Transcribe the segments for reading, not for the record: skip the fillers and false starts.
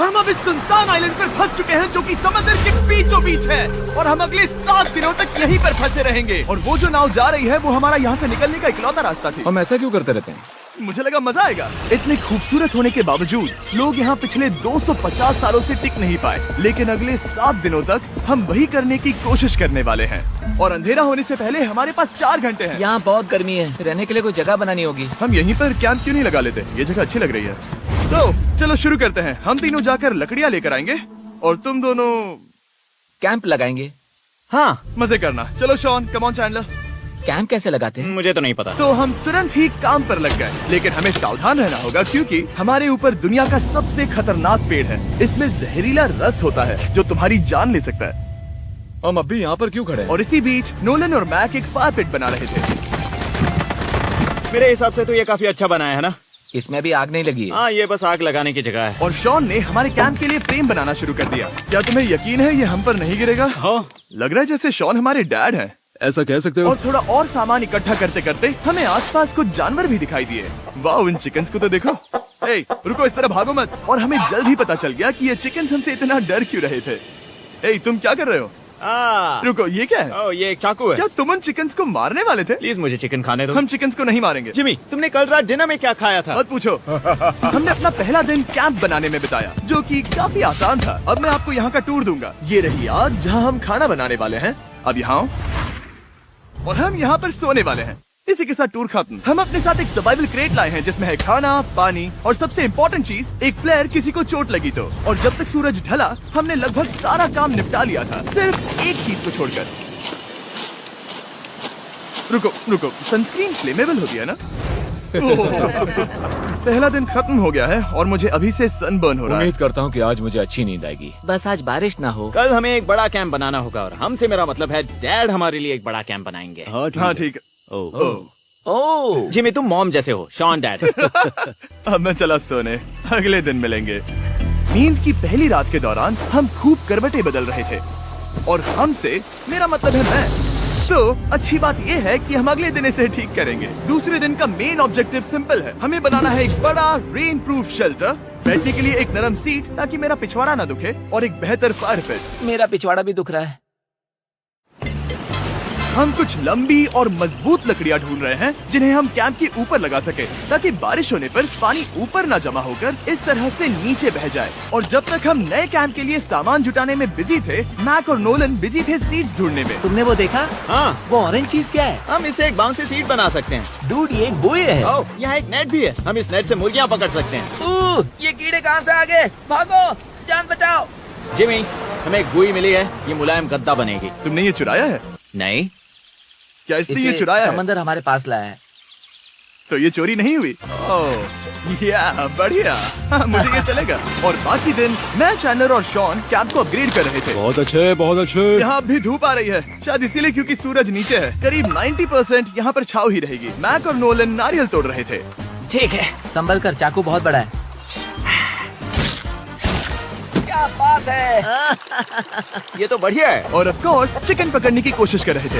हम अब इस सुनसान आइलैंड पर फंस चुके हैं जो कि समंदर के बीचों बीच है और हम अगले 7 दिनों तक यहीं पर फंसे रहेंगे। और वो जो नाव जा रही है वो हमारा यहाँ से निकलने का इकलौता रास्ता थी। हम ऐसा क्यों करते रहते हैं? मुझे लगा मजा आएगा। इतने खूबसूरत होने के बावजूद लोग यहाँ पिछले 250 सालों से टिक नहीं पाए, लेकिन अगले 7 दिनों तक हम वही करने की कोशिश करने वाले हैं। और अंधेरा होने से पहले हमारे पास 4 घंटे हैं। यहाँ बहुत गर्मी है, रहने के लिए कोई जगह बनानी होगी। हम यहीं पर कैंप क्यों नहीं लगा लेते? ये जगह अच्छी लग रही है। तो चलो शुरू करते हैं। हम तीनों जाकर लकड़ियाँ लेकर आएंगे और तुम दोनों कैंप लगाएंगे। हाँ, मजे करना। चलो Shawn, come on Chandler. Camp कैसे लगाते हैं? मुझे तो नहीं पता। तो हम तुरंत ही काम पर लग गए, लेकिन हमें सावधान रहना होगा क्योंकि हमारे ऊपर दुनिया का सबसे खतरनाक पेड़ है। इसमें जहरीला रस होता है जो तुम्हारी जान ले सकता है। हम अभी यहाँ पर क्यों खड़े हैं? और इसी बीच नोलन और मैक एक फायर पिट बना रहे थे। मेरे हिसाब से तो ये काफी अच्छा बनाया है ना? इसमें अभी आग नहीं लगी है। हाँ, ये बस आग लगाने की जगह है। और शॉन ने हमारे कैंप के लिए फ्रेम बनाना शुरू कर दिया। क्या तुम्हें यकीन है ये हम पर नहीं गिरेगा? हाँ। लग रहा है जैसे शॉन हमारे डैड हैं। ऐसा कह सकते हो? और थोड़ा और सामान इकट्ठा करते करते हमें आसपास कुछ जानवर भी दिखाई दिए। वाह, इन चिकन्स को तो देखो। ए, रुको, इस तरह भागो मत। और हमें जल्द ही पता चल गया कि ये चिकन्स हमसे इतना डर क्यों रहे थे। ए, तुम क्या कर रहे हो? रुको, ये क्या है? ये एक चाकू है। क्या तुम उन चिकन्स को मारने वाले थे? प्लीज मुझे चिकन खाने दो। हम चिकन्स को नहीं मारेंगे। जिमी, तुमने कल रात डिनर में क्या खाया था? मत पूछो। हमने अपना पहला दिन कैंप बनाने में बिताया, जो कि काफी आसान था। अब मैं आपको यहाँ का टूर दूंगा। ये रही आग जहाँ हम खाना बनाने वाले हैं। अब यहाँ और हम यहाँ पर सोने वाले हैं। इसी के साथ टूर खत्म। हम अपने साथ एक सर्वाइवल क्रेट लाए हैं जिसमें है खाना, पानी और सबसे इम्पोर्टेंट चीज एक फ्लेयर किसी को चोट लगी तो। और जब तक सूरज ढला हमने लगभग सारा काम निपटा लिया था, सिर्फ एक चीज को छोड़कर। रुको, सनस्क्रीन फ्लेमेबल होती है ना? पहला दिन खत्म हो गया है और मुझे अभी से सनबर्न हो रहा है। उम्मीद करता हूँ कि आज मुझे अच्छी नींद आएगी। बस आज बारिश ना हो। कल हमें एक बड़ा कैंप बनाना होगा और हमसे मेरा मतलब है डैड हमारे लिए एक बड़ा कैंप बनाएंगे। हाँ ठीक है। ओह, जिमी, तुम मॉम जैसे हो, शॉन डैड। अब मैं चला सोने, अगले दिन मिलेंगे। नींद की पहली रात के दौरान हम खूब करवटें बदल रहे थे और हमसे मेरा मतलब है मैं। तो अच्छी बात यह है कि हम अगले दिन इसे ठीक करेंगे। दूसरे दिन का मेन ऑब्जेक्टिव सिंपल है। हमें बनाना है एक बड़ा रेन प्रूफ शेल्टर, बैठने के लिए एक नरम सीट ताकि मेरा पिछवाड़ा ना दुखे और एक बेहतर फायर पिट। मेरा पिछवाड़ा भी दुख रहा है। हम कुछ लंबी और मजबूत लकड़ियां ढूंढ रहे हैं जिन्हें हम कैंप के ऊपर लगा सके ताकि बारिश होने पर पानी ऊपर न जमा होकर इस तरह से नीचे बह जाए। और जब तक हम नए कैंप के लिए सामान जुटाने में बिजी थे, मैक और नोलन बिजी थे सीड्स ढूंढने में। तुमने वो देखा? हाँ, वो ऑरेंज चीज क्या है? हम इसे एक बाउंसी सीट बना सकते हैं। डूड, ये एक बुए है। ओह, यहाँ एक नेट भी है। हम इस नेट से मुर्गियाँ पकड़ सकते हैं। ये कीड़े कहाँ से आ गए? भागो, जान बचाओ। जिमी, हमें एक बुई मिली है। ये मुलायम गद्दा बनेगी। तुमने ये चुराया है? नहीं, क्या इसलिए ये इसे चुराया है? समंदर हमारे पास लाया है। तो ये चोरी नहीं हुई? ओह, या बढ़िया। हाँ, मुझे ये चलेगा। और बाकी दिन मैं, चैंडलर और शॉन कैंप को अपग्रेड कर रहे थे। बहुत अच्छे, बहुत अच्छे। यहाँ भी धूप आ रही है, शायद इसीलिए क्योंकि सूरज नीचे है। करीब 90% यहाँ पर छाव ही रहेगी। मैक और नोलन नारियल तोड़ रहे थे। ठीक है, संभल कर, चाकू बहुत बड़ा है। क्या बात है। ये तो बढ़िया है। और ऑफ कोर्स चिकन पकड़ने की कोशिश कर रहे थे।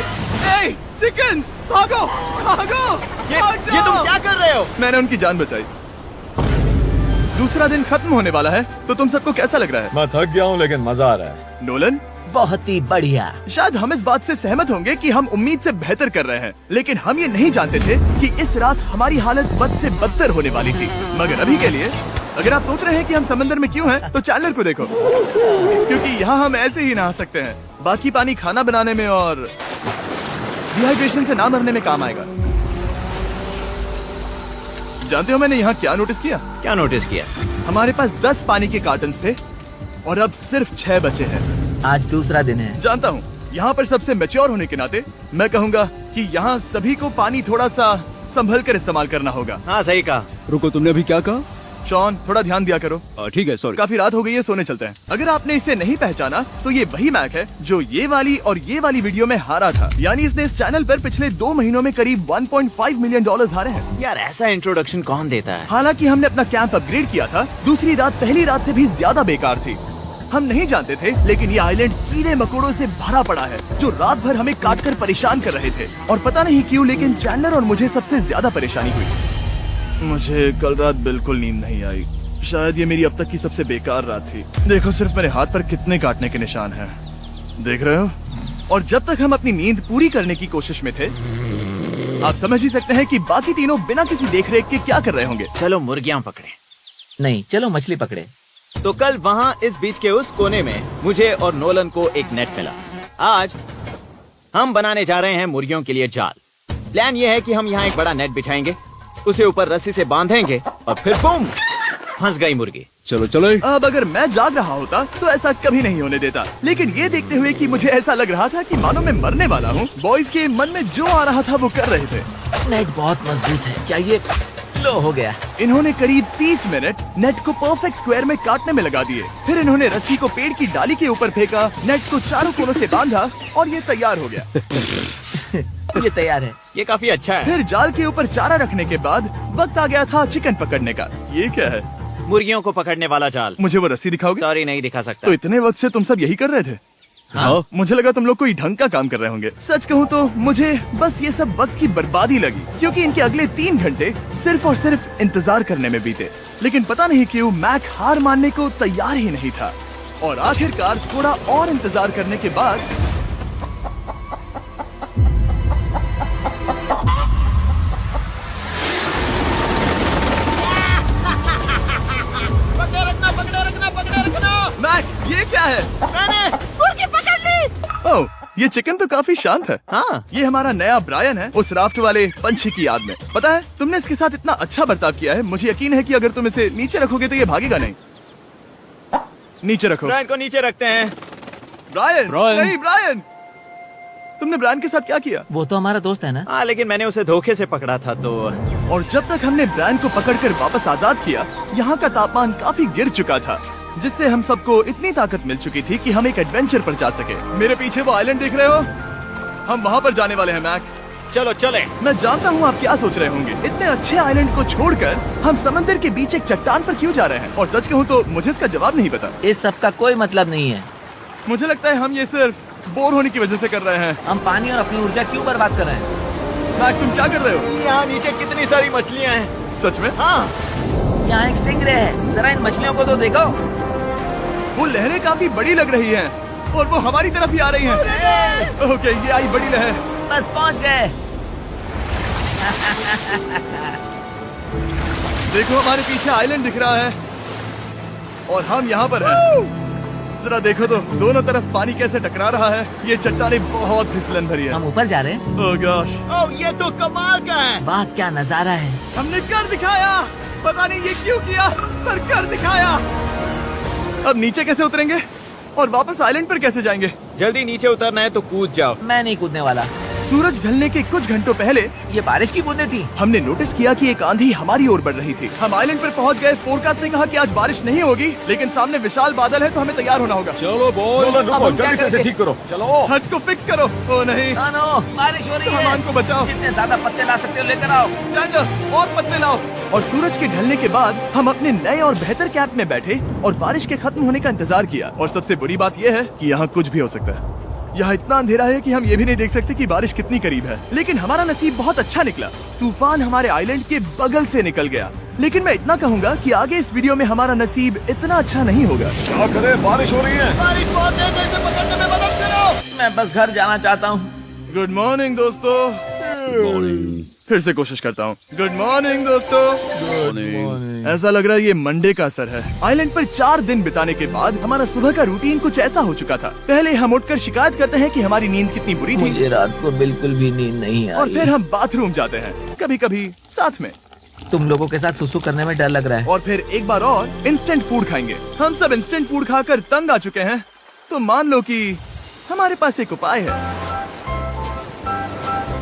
ए, चिकन्स, भागो, भागो, भाग ये तुम जाओ। क्या कर रहे हो? मैंने उनकी जान बचाई। दूसरा दिन खत्म होने वाला है, तो तुम सबको कैसा लग रहा है? मैं थक गया हूँ लेकिन मजा आ रहा है। नोलन, बहुत ही बढ़िया। शायद हम इस बात से सहमत होंगे कि हम उम्मीद से बेहतर कर रहे हैं, लेकिन हम ये नहीं जानते थे कि इस रात हमारी हालत बद से बदतर होने वाली थी। मगर अभी के लिए अगर आप सोच रहे हैं कि हम समंदर में क्यों हैं, तो चैंडलर को देखो, क्योंकि यहाँ हम ऐसे ही नहा सकते हैं। बाकी पानी खाना बनाने में और डिहाइड्रेशन से ना मरने में काम आएगा। जानते हो मैंने यहाँ क्या नोटिस किया? क्या नोटिस किया? हमारे पास 10 पानी के कार्टन्स थे और अब सिर्फ 6 बचे हैं। आज दूसरा दिन है। जानता हूँ, यहाँ पर सबसे मैच्योर होने के नाते मैं कहूँगा कि यहाँ सभी को पानी थोड़ा सा संभल कर इस्तेमाल करना होगा। हाँ, सही कहा। रुको, तुमने अभी क्या कहा? शॉन, थोड़ा ध्यान दिया करो। ठीक है, सॉरी। काफी रात हो गई है, सोने चलते हैं। अगर आपने इसे नहीं पहचाना तो ये वही मैक है जो ये वाली और ये वाली वीडियो में हारा था। यानी इसने इस चैनल पर पिछले 2 महीनों में करीब $1.5 मिलियन हारे हैं। यार, ऐसा इंट्रोडक्शन कौन देता है? हालांकि हमने अपना कैंप अपग्रेड किया था, दूसरी रात पहली रात से भी ज्यादा बेकार थी। हम नहीं जानते थे, लेकिन ये आइलैंड कीड़े मकोड़ों से भरा पड़ा है जो रात भर हमें काट कर परेशान कर रहे थे। और पता नहीं क्यों, लेकिन चैंडलर और मुझे सबसे ज्यादा परेशानी हुई। मुझे कल रात बिल्कुल नींद नहीं आई। शायद ये मेरी अब तक की सबसे बेकार रात थी। देखो सिर्फ मेरे हाथ पर कितने काटने के निशान हैं। देख रहे हो? और जब तक हम अपनी नींद पूरी करने की कोशिश में थे, आप समझ ही सकते हैं कि बाकी तीनों बिना किसी देखरेख के क्या कर रहे होंगे। चलो मुर्गियां पकड़े। नहीं, चलो मछली पकड़े। तो कल वहाँ इस बीच के उस कोने में मुझे और नोलन को एक नेट मिला। आज हम बनाने जा रहे हैं मुर्गियों के लिए जाल। प्लान ये है कि हम यहाँ एक बड़ा नेट बिछाएंगे, उसे ऊपर रस्सी से बांधेंगे और फिर बूम, फंस गई मुर्गी। चलो चलो। अब अगर मैं जाग रहा होता तो ऐसा कभी नहीं होने देता, लेकिन ये देखते हुए कि मुझे ऐसा लग रहा था कि मानो मैं मरने वाला हूँ, बॉयज के मन में जो आ रहा था वो कर रहे थे। नेट बहुत मजबूत है। क्या ये लो हो गया? इन्होंने करीब 30 मिनट नेट को परफेक्ट स्क्वायर में काटने में लगा दिए। फिर इन्होंने रस्सी को पेड़ की डाली के ऊपर फेंका, नेट को चारों कोनों से बांधा और ये तैयार हो गया। ये तैयार है। ये काफी अच्छा है। फिर जाल के ऊपर चारा रखने के बाद वक्त आ गया था चिकन पकड़ने का। ये क्या है? मुर्गियों को पकड़ने वाला जाल। मुझे वो रस्सी दिखाओगे? सॉरी, नहीं दिखा सकता। तो इतने वक्त से तुम सब यही कर रहे थे? हाँ। मुझे लगा तुम लोग कोई ढंग का काम कर रहे होंगे। सच कहूँ तो मुझे बस ये सब वक्त की बर्बादी लगी, क्योंकि इनके अगले 3 घंटे सिर्फ और सिर्फ इंतजार करने में बीते। लेकिन पता नहीं क्यों मैक हार मानने को तैयार ही नहीं था, और आखिरकार थोड़ा और इंतजार करने के बाद मैक, ये क्या है? मैंने मुर्गी पकड़ ली। ओह, ये चिकन तो काफी शांत है। हाँ। ये हमारा नया ब्रायन है, उस राफ्ट वाले पंछी की याद में। पता है, तुमने इसके साथ इतना अच्छा बर्ताव किया है, मुझे यकीन है कि अगर तुम इसे नीचे रखोगे तो ये भागेगा नहीं। नीचे रखो। ब्रायन को नीचे रखते हैं। Brian, Brian. नहीं ब्रायन, तुमने ब्रायन के साथ क्या किया? वो तो हमारा दोस्त है ना। हाँ, लेकिन मैंने उसे धोखे से पकड़ा था तो। और जब तक हमने ब्रायन को पकड़कर वापस आजाद किया, यहाँ का तापमान काफी गिर चुका था, जिससे हम सबको इतनी ताकत मिल चुकी थी कि हम एक एडवेंचर पर जा सके। मेरे पीछे वो आइलैंड देख रहे हो? हम वहाँ पर जाने वाले हैं मैक। चलो चले। मैं जानता हूँ आप क्या सोच रहे होंगे, इतने अच्छे आइलैंड को छोड़कर हम समंदर के बीच एक चट्टान पर क्यों जा रहे हैं? और सच कहूँ तो मुझे इसका जवाब नहीं पता। इस सब का कोई मतलब नहीं है। मुझे लगता है हम ये सिर्फ बोर होने की वजह से कर रहे हैं। हम पानी और अपनी ऊर्जा क्यों बर्बाद कर रहे हैं? मैक, तुम क्या कर रहे हो? यहाँ नीचे कितनी सारी मछलियाँ हैं। सच में? हाँ। यहाँ एक स्टिंगरे है, जरा इन मछलियों को तो देखो। वो लहरें काफी बड़ी लग रही हैं और वो हमारी तरफ ही आ रही हैं। ओके, ये आई बड़ी लहर। बस पहुँच गए। देखो, हमारे पीछे आइलैंड दिख रहा है और हम यहाँ पर हैं। जरा देखो तो, दोनों तरफ पानी कैसे टकरा रहा है। ये चट्टानें बहुत फिसलन भरी है। हम ऊपर जा रहे हैं। ओह गॉश, ओह, ये तो कमाल का है। वाह, क्या नजारा है। हमने कर दिखाया। पता नहीं ये क्यों किया, पर कर दिखाया। अब नीचे कैसे उतरेंगे और वापस आइलैंड पर कैसे जाएंगे? जल्दी नीचे उतरना है तो कूद जाओ। मैं नहीं कूदने वाला। सूरज ढलने के कुछ घंटों पहले ये बारिश की बूंदें थी। हमने नोटिस किया कि एक आंधी हमारी ओर बढ़ रही थी। हम आइलैंड पर पहुंच गए। फोरकास्ट ने कहा कि आज बारिश नहीं होगी, लेकिन सामने विशाल बादल है तो हमें तैयार होना होगा। चलो बॉय, अब हम क्या जल्दी से इसे करेंगे? ठीक करो। चलो। हट को फिक्स करो। ओ नहीं, नो, बारिश हो रही है। सामान को बचाओ। जितने ज्यादा पत्ते ला सकते हो लेकर आओ। चैंडलर, और पत्ते लाओ। और सूरज के ढलने के बाद हम अपने नए और बेहतर कैंप में बैठे और बारिश के खत्म होने का इंतजार किया। और सबसे बड़ी बात यह है कि यहाँ कुछ भी हो सकता है। यहाँ इतना अंधेरा है कि हम ये भी नहीं देख सकते कि बारिश कितनी करीब है। लेकिन हमारा नसीब बहुत अच्छा निकला। तूफान हमारे आइलैंड के बगल से निकल गया। लेकिन मैं इतना कहूँगा कि आगे इस वीडियो में हमारा नसीब इतना अच्छा नहीं होगा। क्या करें, बारिश हो रही है। बारिश बहुत तेज है, इसे पकड़ने में मदद करो। मैं बस घर जाना चाहता हूँ। गुड मॉर्निंग दोस्तों। फिर से कोशिश करता हूँ। गुड मॉर्निंग दोस्तों। ऐसा लग रहा है ये मंडे का असर है। आइलैंड पर 4 दिन बिताने के बाद हमारा सुबह का रूटीन कुछ ऐसा हो चुका था। पहले हम उठकर शिकायत करते हैं कि हमारी नींद कितनी बुरी थी, मुझे रात को बिल्कुल भी नींद नहीं और आई। फिर हम बाथरूम जाते हैं, कभी कभी साथ में, तुम लोगों के साथ सुसु करने में डर लग रहा है। और फिर एक बार और इंस्टेंट फूड खाएंगे। हम सब इंस्टेंट फूड खाकर तंग आ चुके हैं, तो मान लो कि हमारे पास एक उपाय है।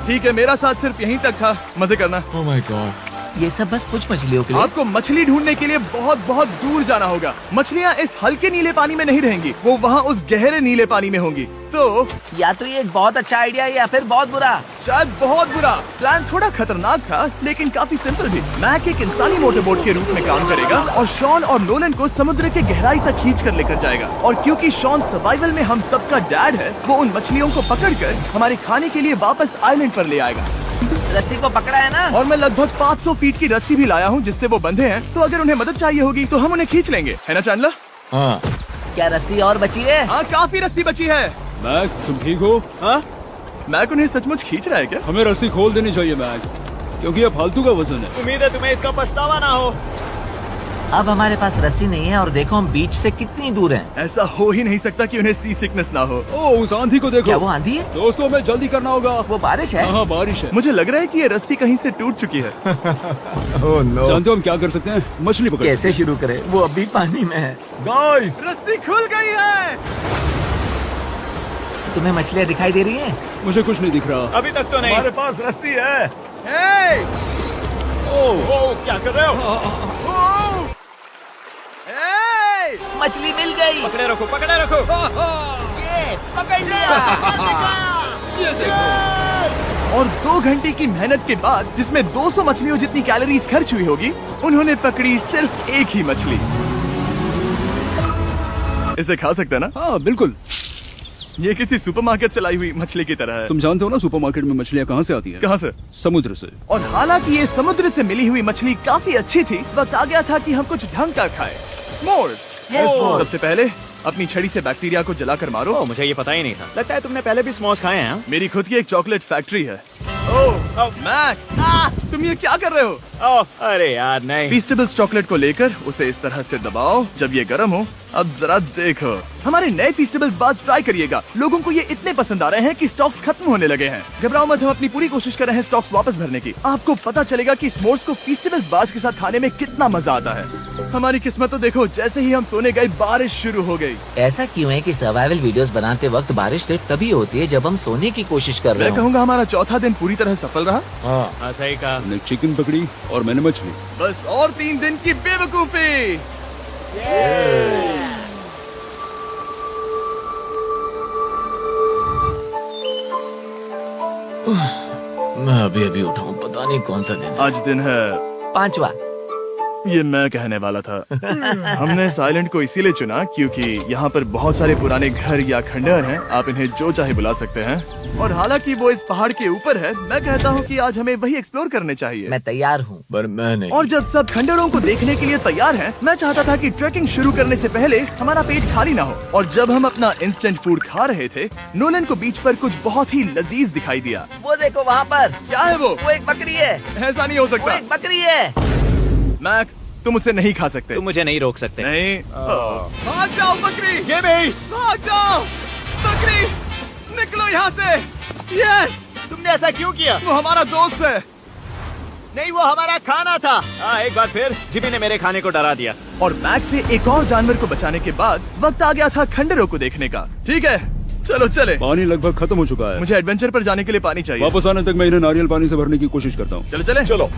ठीक है, मेरा साथ सिर्फ यहीं तक था। मजे करना। Oh my God. ये सब बस कुछ मछलियों के लिए। आपको मछली ढूंढने के लिए बहुत बहुत दूर जाना होगा। मछलियाँ इस हल्के नीले पानी में नहीं रहेंगी, वो वहाँ उस गहरे नीले पानी में होंगी। तो या तो ये एक बहुत अच्छा आइडिया है या फिर बहुत बुरा। शायद बहुत बुरा। प्लान थोड़ा खतरनाक था, लेकिन काफी सिंपल भी। मैक एक इंसानी मोटरबोट के रूप में काम करेगा और शॉन और नोलन को समुद्र के गहराई तक खींच कर लेकर जाएगा। और क्योंकि शॉन सर्वाइवल में हम सबका डैड है, वो उन मछलियों को पकड़कर हमारे खाने के लिए वापस आइलैंड पर ले आएगा। रस्सी को पकड़ा है ना? और मैं लगभग 500 फीट की रस्सी भी लाया हूँ जिससे वो बंधे हैं, तो अगर उन्हें मदद चाहिए होगी तो हम उन्हें खींच लेंगे, है ना चैंडलर? हाँ। क्या रस्सी और बची है? हाँ, काफी रस्सी बची है। मैक, तुम ठीक हो? हाँ, मैक उन्हें सचमुच खींच रहा है क्या? हमें रस्सी खोल देनी चाहिए मैक, क्योंकि ये फालतू का वजन है। उम्मीद है तुम्हें इसका पछतावा ना हो। अब हमारे पास रस्सी नहीं है और देखो हम बीच से कितनी दूर हैं। ऐसा हो ही नहीं सकता कि उन्हें सी सिकनेस ना हो। ओ, उस आंधी को देखो। क्या वो आंधी है? दोस्तों, हमें जल्दी करना होगा। वो बारिश है? हाँ, बारिश है। मुझे लग रहा है कि ये रस्सी कहीं से टूट चुकी है। जानते हो हम क्या कर सकते हैं? मछली पकड़ कैसे शुरू करें? वो अभी पानी में है। गाइस, रस्सी खुल गई है। तुम्हें मछलियाँ दिखाई दे रही हैं? मुझे कुछ नहीं दिख रहा। अभी तक तो नहीं। हमारे पास रस्सी है। हे! ओ, क्या कर रहे हो? हे! मछली मिल गई। पकड़े रखो, पकड़े रखो। ये पकड़ लिया। ये देखो। और 2 घंटे की मेहनत के बाद, जिसमें 200 मछलियों जितनी कैलोरीज खर्च हुई होगी, उन्होंने पकड़ी सिर्फ एक ही मछली। इसे खा सकते हैं ना? हाँ, बिल्कुल। ये किसी सुपरमार्केट से लाई हुई मछली की तरह है। तुम जानते हो ना सुपरमार्केट में मछलियाँ कहाँ से आती है? कहाँ से? समुद्र से। और हालांकि ये समुद्र से मिली हुई मछली काफी अच्छी थी, वक्त आ गया था कि हम कुछ ढंग का खाएं। s'mores। सबसे पहले अपनी छड़ी से बैक्टीरिया को जलाकर मारो। ओ, मुझे ये पता ही नहीं था। लगता है तुमने पहले भी स्मोस खाए हैं। मेरी खुद की एक चॉकलेट फैक्ट्री है। ओह मैक, तुम ये क्या कर रहे हो? ओह, अरे यार नहीं। फीस्टेबल्स चॉकलेट को लेकर उसे इस तरह से दबाओ जब ये गर्म हो। अब जरा देखो, हमारे नए फीस्टेबल्स बार्स ट्राई करिएगा। लोगों को ये इतने पसंद आ रहे हैं कि स्टॉक्स खत्म होने लगे हैं। घबराओ मत, हम अपनी पूरी कोशिश कर रहे हैं स्टॉक्स वापस भरने की। आपको पता चलेगा कि s'mores को फीस्टेबल्स बार्स के साथ खाने में कितना मजा आता है। हमारी किस्मत तो देखो, जैसे ही हम सोने गए बारिश शुरू हो गई। ऐसा क्यों है कि सर्वाइवल वीडियोस बनाते वक्त बारिश सिर्फ तभी होती है जब हम सोने की कोशिश कर रहे मैं हो? कहूँगा हमारा चौथा दिन पूरी तरह सफल रहा। हाँ, सही कहा। हमने चिकन पकड़ी और मैंने मछली। बस और 3 दिन की बेवकूफी। मैं अभी अभी उठा हूँ, पता नहीं कौन सा दिन। आज दिन है 5वां। ये मैं कहने वाला था। हमने इस आइलैंड को इसीलिए चुना क्योंकि यहाँ पर बहुत सारे पुराने घर या खंडहर हैं। आप इन्हें जो चाहे बुला सकते हैं। और हालांकि वो इस पहाड़ के ऊपर है, मैं कहता हूँ कि आज हमें वही एक्सप्लोर करने चाहिए। मैं तैयार हूँ। पर मैं नहीं। और जब सब खंडहरों को देखने के लिए तैयार हैं, मैं चाहता था कि ट्रैकिंग शुरू करने से पहले हमारा पेट खाली ना हो। और जब हम अपना इंस्टेंट फूड खा रहे थे, नोलन को बीच पर कुछ बहुत ही लजीज दिखाई दिया। वो देखो वहाँ पर। क्या है वो? वो एक बकरी है। ऐसा नहीं हो वो सकता। एक बकरी है। मैक, तुम उसे नहीं खा सकते। तुम मुझे नहीं रोक सकते। नहीं। भाग जाओ बकरी। ये भी। भाग जाओ बकरी, निकलो यहाँ से। यस, तुमने ऐसा क्यों किया? वो हमारा दोस्त है। नहीं, वो हमारा खाना था। एक बार फिर जिमी ने मेरे खाने को डरा दिया। और मैक से एक और जानवर को बचाने के बाद वक्त आ गया था खंडहरों को देखने का। ठीक है, चलो चले। पानी लगभग खत्म हो चुका है। मुझे एडवेंचर पर जाने के लिए पानी चाहिए। वापस आने तक मैं इन्हें नारियल पानी से भरने की कोशिश करता हूँ। चलो चले। चलो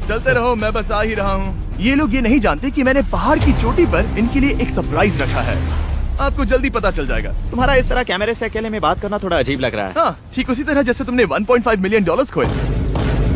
चलते रहो, मैं बस आ ही रहा हूँ। ये लोग ये नहीं जानते कि मैंने पहाड़ की चोटी पर इनके लिए एक सरप्राइज रखा है। आपको जल्दी पता चल जाएगा। तुम्हारा इस तरह कैमरे से अकेले में बात करना थोड़ा अजीब लग रहा है। हाँ, ठीक उसी तरह जैसे तुमने $1.5 मिलियन खोए।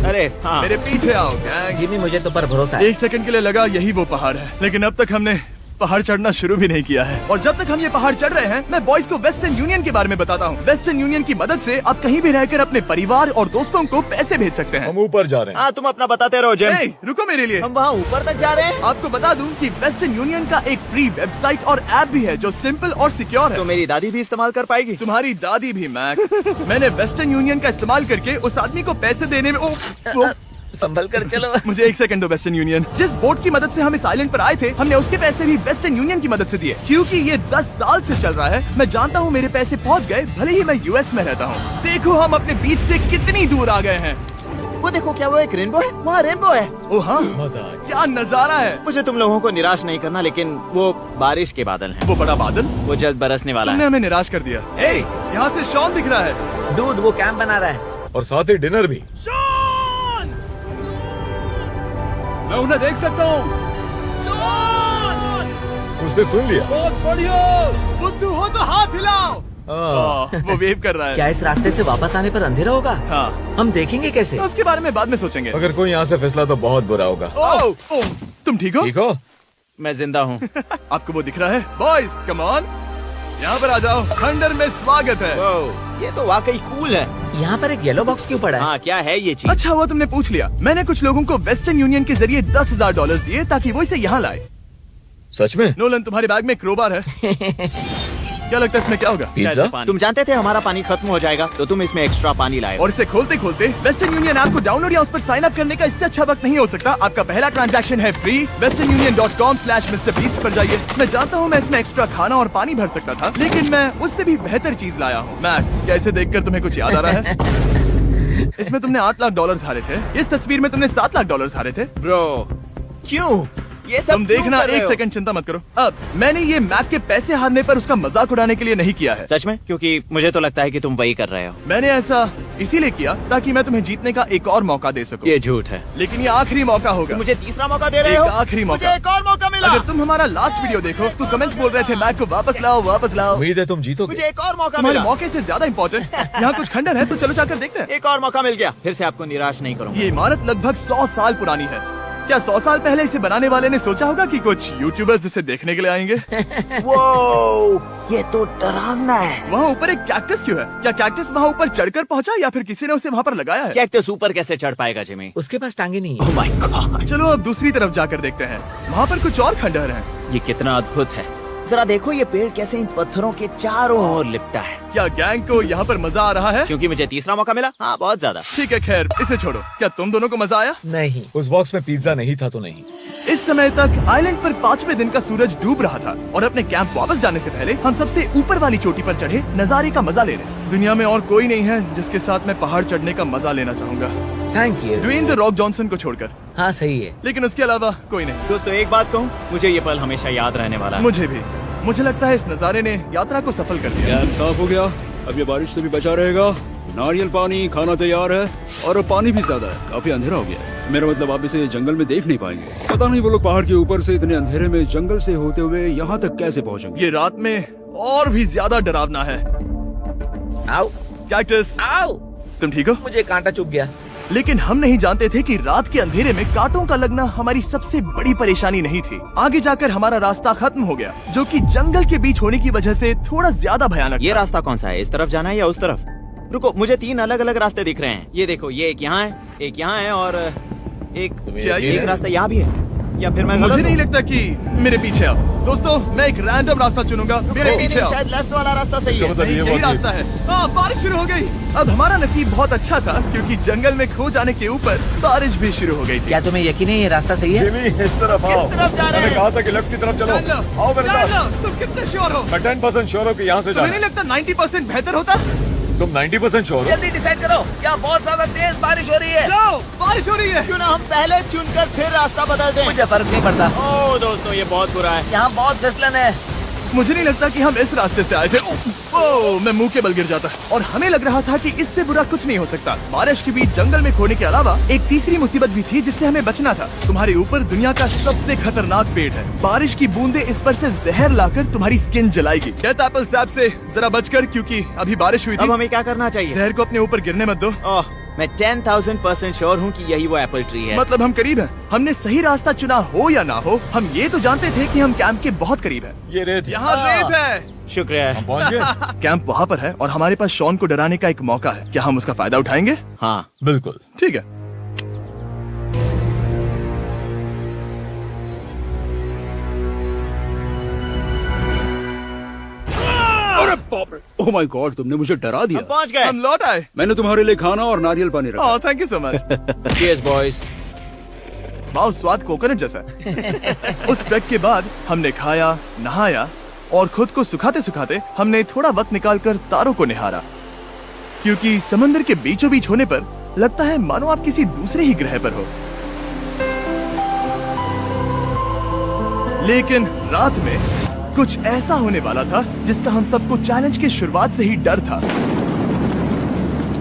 अरे हाँ। मेरे पीछे आओ गैंग। जिमी, मुझे तो पर भरोसा है। 1 सेकंड के लिए लगा यही वो पहाड़ है, लेकिन अब तक हमने पहाड़ चढ़ना शुरू भी नहीं किया है। और जब तक हम ये पहाड़ चढ़ रहे हैं, मैं बॉयज को वेस्टर्न यूनियन के बारे में बताता हूँ। वेस्टर्न यूनियन की मदद से आप कहीं भी रहकर अपने परिवार और दोस्तों को पैसे भेज सकते हैं। हम ऊपर जा रहे हैं। हाँ, तुम अपना बताते रहो जिम। Hey, रुको मेरे लिए। हम वहाँ ऊपर तक जा रहे हैं। आपको बता दूं कि वेस्टर्न यूनियन का एक फ्री वेबसाइट और ऐप भी है जो सिंपल और सिक्योर है। तो मेरी दादी भी इस्तेमाल कर पाएगी। तुम्हारी दादी भी मैक। मैंने वेस्टर्न यूनियन का इस्तेमाल करके उस आदमी को पैसे देने में संभल कर चलो। मुझे 1 सेकंड दो। वेस्टर्न यूनियन, जिस बोट की मदद से हम इस आइलैंड पर आए थे, हमने उसके पैसे भी वेस्टर्न यूनियन की मदद से दिए। क्योंकि ये 10 साल से चल रहा है, मैं जानता हूँ मेरे पैसे पहुँच गए, भले ही मैं यूएस में रहता हूँ। देखो हम अपने बीच से कितनी दूर आ गए हैं। वो देखो, क्या वो एक रेनबो है? वहाँ रेनबो है। ओ हाँ, क्या नजारा है। मुझे तुम लोगों को निराश नहीं करना, लेकिन वो बारिश के बादल हैं। वो बड़ा बादल, वो जल्द बरसने वाला तुमने है। हमें निराश कर दिया। ए, यहाँ से शॉन दिख रहा है। डूड, वो कैंप बना रहा है। और साथ ही डिनर भी। शॉन! मैं उन्हें देख सकता हूँ। शॉन! उसने सुन लिया। बहुत बढ़िया। बुद्धू हो तो हाथ हिलाओ। वो वेव कर रहा है। क्या इस रास्ते से वापस आने पर अंधेरा होगा? हाँ, हम देखेंगे कैसे? उसके बारे में बाद में सोचेंगे। अगर कोई यहाँ से फिसला तो बहुत बुरा होगा। ओह, तुम ठीक हो? ठीक हो? मैं जिंदा हूँ। आपको वो दिख रहा है? बॉयज कम ऑन, यहाँ पर आ जाओ। खंडर में स्वागत है। ये तो वाकई कूल है। यहाँ पर एक येलो बॉक्स क्यों पड़ा है? हाँ, क्या है ये चीज? अच्छा हुआ तुमने पूछ लिया। मैंने कुछ लोगों को वेस्टर्न यूनियन के जरिए $10,000 दिए ताकि वो इसे यहाँ लाए। सच में? नोलन, तुम्हारे बैग में क्रोबार है। क्या लगता है इसमें क्या होगा? शायद से पानी। तुम जानते थे हमारा पानी खत्म हो जाएगा, तो तुम इसमें एक्स्ट्रा पानी लाए। और इसे खोलते खोलते वेस्टर्न यूनियन ऐप को डाउनलोड या उस पर साइन अप करने का इससे अच्छा वक्त नहीं हो सकता। आपका पहला ट्रांजैक्शन है फ्री। westernunion.com/MrBeast पर जाइए। मैं जानता हूँ मैं इसमें एक्स्ट्रा खाना और पानी भर सकता था, लेकिन मैं उससे भी बेहतर चीज लाया हूँ। मैट, क्या इसे देखकर तुम्हें कुछ याद आ रहा है? इसमें तुमने $8 लाख हारे थे। इस तस्वीर में तुमने $7 लाख हारे थे। ब्रो, क्यों? ये सब तुम देखना, क्यों कर रहे एक हो? सेकंड चिंता मत करो। अब मैंने ये मैप के पैसे हारने पर उसका मजाक उड़ाने के लिए नहीं किया है। सच में? क्योंकि मुझे तो लगता है कि तुम वही कर रहे हो। मैंने ऐसा इसीलिए किया ताकि मैं तुम्हें जीतने का एक और मौका दे सकूं। ये झूठ है। लेकिन ये आखिरी मौका होगा। तुम मुझे तीसरा मौका दे रहे एक हो? आखिरी मौका। मुझे एक और मौका मिला। अगर तुम हमारा लास्ट वीडियो देखो तो कमेंट्स बोल रहे थे मैक को वापस लाओ, वापस लाओ। उम्मीद है तुम जीतोगे। मुझे एक और मौका तुम्हारे मिला। मौके से ज्यादा इम्पोर्टेंट यहाँ कुछ खंडर है, तो चलो जाकर देखते हैं। एक और मौका मिल गया। फिर से आपको निराश नहीं करूंगा। ये इमारत लगभग 100 साल पुरानी है। क्या 100 साल पहले इसे बनाने वाले ने सोचा होगा कि कुछ यूट्यूबर्स इसे देखने के लिए आएंगे? वो ये तो डरावना है। वहाँ ऊपर एक कैक्टस क्यों है? क्या कैक्टस वहाँ ऊपर चढ़कर पहुँचा या फिर किसी ने उसे वहाँ पर लगाया है? कैक्टस ऊपर कैसे चढ़ पाएगा जिमी? उसके पास टांगे नहीं है। ओह माय गॉड, चलो अब दूसरी तरफ जाकर देखते हैं। वहाँ पर कुछ और खंडहर हैं। ये कितना अद्भुत है। जरा देखो ये पेड़ कैसे इन पत्थरों के चारों ओर लिपटा है। क्या गैंग को यहाँ पर मजा आ रहा है? क्योंकि मुझे तीसरा मौका मिला। हाँ, बहुत ज्यादा। ठीक है, खैर इसे छोड़ो। क्या तुम दोनों को मजा आया? नहीं। उस बॉक्स में पिज्जा नहीं था तो नहीं। इस समय तक आइलैंड पर 5वें दिन का सूरज डूब रहा था और अपने कैंप वापस जाने से पहले हम सबसे ऊपर वाली चोटी पर चढ़े नजारे का मजा ले रहे। दुनिया में और कोई नहीं है जिसके साथ मैं पहाड़ चढ़ने का मजा लेना चाहूंगा, thank you. Dwayne the Rock Johnson को छोड़कर। हाँ सही है। लेकिन उसके अलावा कोई नहीं। दोस्तों, एक बात कहूँ, मुझे ये पल हमेशा याद रहने वाला है। मुझे भी। मुझे लगता है इस नजारे ने यात्रा को सफल कर दिया। कैंप साफ हो गया, अब ये बारिश से भी बचा रहेगा। नारियल पानी, खाना तैयार है और अब पानी भी ज्यादा है। काफी अंधेरा हो गया है। मेरा मतलब आप इसे जंगल में देख नहीं पाएंगे। पता नहीं वो लोग पहाड़ के ऊपर से इतने अंधेरे में जंगल से होते हुए यहाँ तक कैसे पहुँचेंगे। ये रात में और भी ज्यादा डरावना है। आओ कैक्टस, आओ। तुम ठीक हो? मुझे कांटा चुभ गया। लेकिन हम नहीं जानते थे कि रात के अंधेरे में कांटों का लगना हमारी सबसे बड़ी परेशानी नहीं थी। आगे जाकर हमारा रास्ता खत्म हो गया, जो कि जंगल के बीच होने की वजह से थोड़ा ज्यादा भयानक ये था। रास्ता कौन सा है? इस तरफ जाना है या उस तरफ? रुको, मुझे 3 अलग अलग रास्ते दिख रहे हैं। ये देखो, ये एक यहाँ है, एक यहाँ है और क्या ये एक रास्ता यहाँ भी है। या फिर मैं मुझे गलत नहीं हूँ? लगता कि मेरे पीछे आओ। दोस्तों, मैं एक रैंडम रास्ता चुनूंगा। मेरे नहीं, पीछे नहीं, आओ। शायद लेफ्ट वाला रास्ता सही है। नहीं, यही रास्ता है। हाँ, बारिश शुरू हो गई। अब हमारा नसीब बहुत अच्छा था क्योंकि जंगल में खो जाने के ऊपर बारिश भी शुरू हो गई थी। क्या तुम्हें यकीन है ये रास्ता सही है? जिमी, इस तरफ आओ। किस तरफ जा रहे मैंने हैं? कहा था कि लेफ्ट की तरफ चलो। आओ मेरे साथ। तुम कितने श्योर हो? मैं 10% श्योर हूँ कि यहाँ से तुम्हें नहीं जाना। लगता 90% बेहतर होता? तुम 90% श्योर हो? जल्दी डिसाइड करो। क्या बहुत ज्यादा तेज बारिश हो रही है? जाओ, बारिश हो रही है। क्यों ना हम पहले चुनकर फिर रास्ता बदल दें? मुझे फर्क नहीं पड़ता। ओह दोस्तों, ये बहुत बुरा है। यहाँ बहुत फिसलन है। मुझे नहीं लगता कि हम इस रास्ते से आए थे। ओह, मैं मुंह के बल गिर जाता और हमें लग रहा था कि इससे बुरा कुछ नहीं हो सकता। बारिश के बीच जंगल में खोने के अलावा एक तीसरी मुसीबत भी थी जिससे हमें बचना था। तुम्हारे ऊपर दुनिया का सबसे खतरनाक पेड़ है। बारिश की बूंदें इस पर से जहर लाकर तुम्हारी स्किन जलाएगी। डेथ एप्पल सैप से जरा बचकर, क्योंकि अभी बारिश हुई अब थी। हमें क्या करना चाहिए? जहर को अपने ऊपर गिरने मत दो। ओह, मैं 10,000% श्योर हूँ कि यही वो एप्पल ट्री है। मतलब हम करीब हैं। हमने सही रास्ता चुना हो या ना हो, हम ये तो जानते थे कि हम कैंप के बहुत करीब हैं। ये रेत। यहाँ रेत है। शुक्रिया। हम पहुँच गए। कैंप वहाँ पर है और हमारे पास शॉन को डराने का एक मौका है। क्या हम उसका फायदा उठाएंगे? हाँ, बिल्कुल। ठीक है। अरे बाप रे, ओह माय गॉड, तुमने मुझे डरा हम दिया। पहुँच गए। हम लौट आए। मैंने तुम्हारे लिए खाना और नारियल पानी रखा। Oh, thank you so much. Cheers, boys। वाह, स्वाद कोकोनट जैसा है। उस ट्रैक के बाद हमने खाया, नहाया और खुद को सुखाते सुखाते हमने थोड़ा वक्त निकालकर तारों को निहारा, क्योंकि समंदर के बीचों बीच होने पर लगता है मानो आप किसी दूसरे ही ग्रह पर हो। लेकिन रात में कुछ ऐसा होने वाला था जिसका हम सबको चैलेंज की शुरुआत से ही डर था।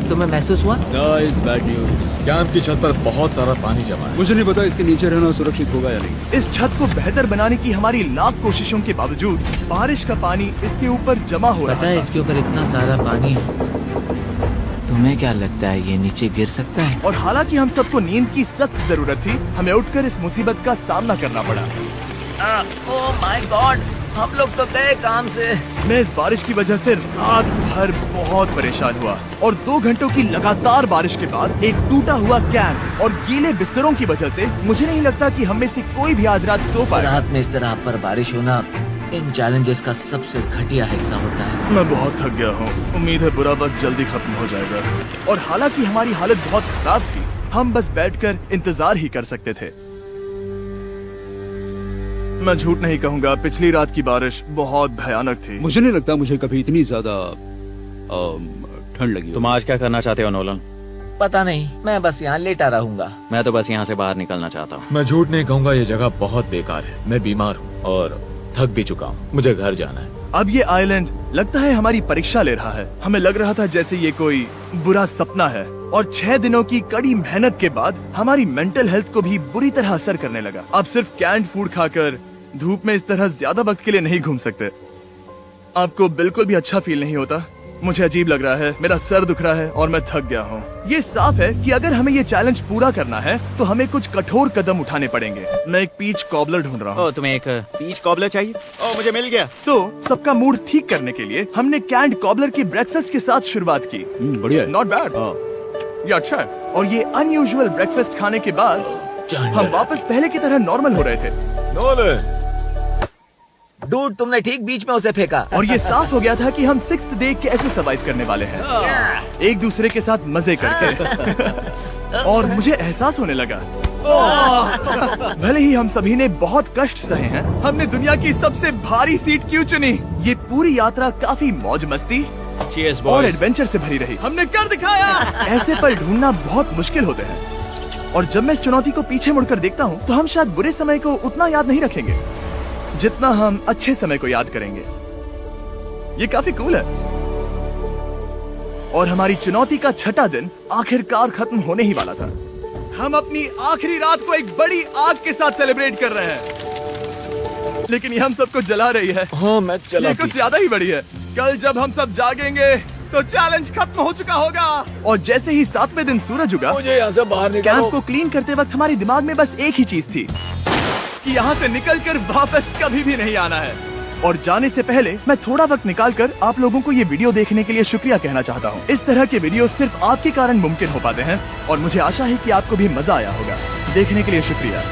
तुम्हें महसूस हुआ? Guys, bad news. कैंप की छत पर बहुत सारा पानी जमा है। मुझे नहीं पता इसके नीचे रहना सुरक्षित होगा या नहीं। इस छत को बेहतर बनाने की हमारी लाख कोशिशों के बावजूद बारिश का पानी इसके ऊपर जमा हो रहा पता है था। इसके ऊपर इतना सारा पानी है। तुम्हें क्या लगता है ये नीचे गिर सकता है? और हालांकि हम सबको नींद की सख्त जरूरत थी, हमें उठकर इस मुसीबत का सामना करना पड़ा। ओह माय गॉड, हम लोग तो गए काम से। मैं इस बारिश की वजह से रात भर बहुत परेशान हुआ और 2 घंटों की लगातार बारिश के बाद एक टूटा हुआ कैंप और गीले बिस्तरों की वजह से मुझे नहीं लगता कि हम में से कोई भी आज रात सो पाए। रात में इस तरह पर बारिश होना इन चैलेंजेस का सबसे घटिया हिस्सा होता है। मैं बहुत थक गया हूँ। उम्मीद है बुरा वक्त जल्दी खत्म हो जाएगा। और हालांकि हमारी हालत बहुत खराब थी, हम बस बैठकर इंतजार ही कर सकते थे। मैं झूठ नहीं कहूँगा, पिछली रात की बारिश बहुत भयानक थी। मुझे नहीं लगता मुझे कभी इतनी ज्यादा ठंड लगी हो। तुम आज क्या करना चाहते हो नोलन? पता नहीं, मैं बस यहाँ लेटा रहूंगा। मैं तो बस यहाँ से बाहर निकलना चाहता हूँ। मैं झूठ नहीं कहूंगा, ये जगह बहुत बेकार है। मैं बीमार हूँ और थक भी चुका हूँ। मुझे घर जाना है। अब ये आइलैंड लगता है हमारी परीक्षा ले रहा है। हमें लग रहा था जैसे ये कोई बुरा सपना है और 6 दिनों की कड़ी मेहनत के बाद हमारी मेंटल हेल्थ को भी बुरी तरह असर करने लगा। अब सिर्फ कैंड फूड खाकर धूप में इस तरह ज्यादा वक्त के लिए नहीं घूम सकते। आपको बिल्कुल भी अच्छा फील नहीं होता? मुझे अजीब लग रहा है, मेरा सर दुख रहा है और मैं थक गया हूँ। ये साफ है कि अगर हमें ये चैलेंज पूरा करना है तो हमें कुछ कठोर कदम उठाने पड़ेंगे। मैं एक पीच कॉबलर ढूंढ रहा हूँ। ओ, तुम्हें एक पीच कॉबलर चाहिए? ओ, मुझे मिल गया। तो सबका मूड ठीक करने के लिए हमने कैंड कॉबलर के ब्रेकफास्ट के साथ शुरुआत की। बढ़िया है। नॉट बैड, ये अच्छा है। और ये अनयूजुअल ब्रेकफास्ट खाने के बाद हम वापस पहले की तरह नॉर्मल हो रहे थे। नोलन, डूड, तुमने ठीक बीच में उसे फेंका। और ये साफ हो गया था कि हम 6th डे कैसे सरवाइव करने वाले हैं, एक दूसरे के साथ मजे करके। और मुझे एहसास होने लगा, भले ही हम सभी ने बहुत कष्ट सहे हैं, हमने दुनिया की सबसे भारी सीट क्यों चुनी? ये पूरी यात्रा काफी मौज मस्ती Cheers, और boys. एडवेंचर से भरी रही। हमने कर दिखाया। ऐसे पल ढूंढना बहुत मुश्किल होते हैं और जब मैं इस चुनौती को पीछे मुड़कर देखता हूँ तो हम शायद बुरे समय को उतना याद नहीं रखेंगे जितना हम अच्छे समय को याद करेंगे। ये काफी कूल है। और हमारी चुनौती का 6ठा दिन आखिरकार खत्म होने ही वाला था। हम अपनी आखिरी रात को एक बड़ी आग के साथ सेलिब्रेट कर रहे हैं, लेकिन ये हम सबको जला रही है। हाँ मैं चला। ये कुछ ज्यादा ही बड़ी है। कल जब हम सब जागेंगे तो चैलेंज खत्म हो चुका होगा। और जैसे ही 7वें दिन सूरज उगा, मुझे यहाँ से बाहर कैंप निकालो। को क्लीन करते वक्त हमारे दिमाग में बस एक ही चीज थी कि यहाँ से निकलकर वापस कभी भी नहीं आना है। और जाने से पहले मैं थोड़ा वक्त निकालकर आप लोगों को ये वीडियो देखने के लिए शुक्रिया कहना चाहता हूँ। इस तरह के वीडियो सिर्फ आपके कारण मुमकिन हो पाते हैं और मुझे आशा है कि आपको भी मजा आया होगा। देखने के लिए शुक्रिया।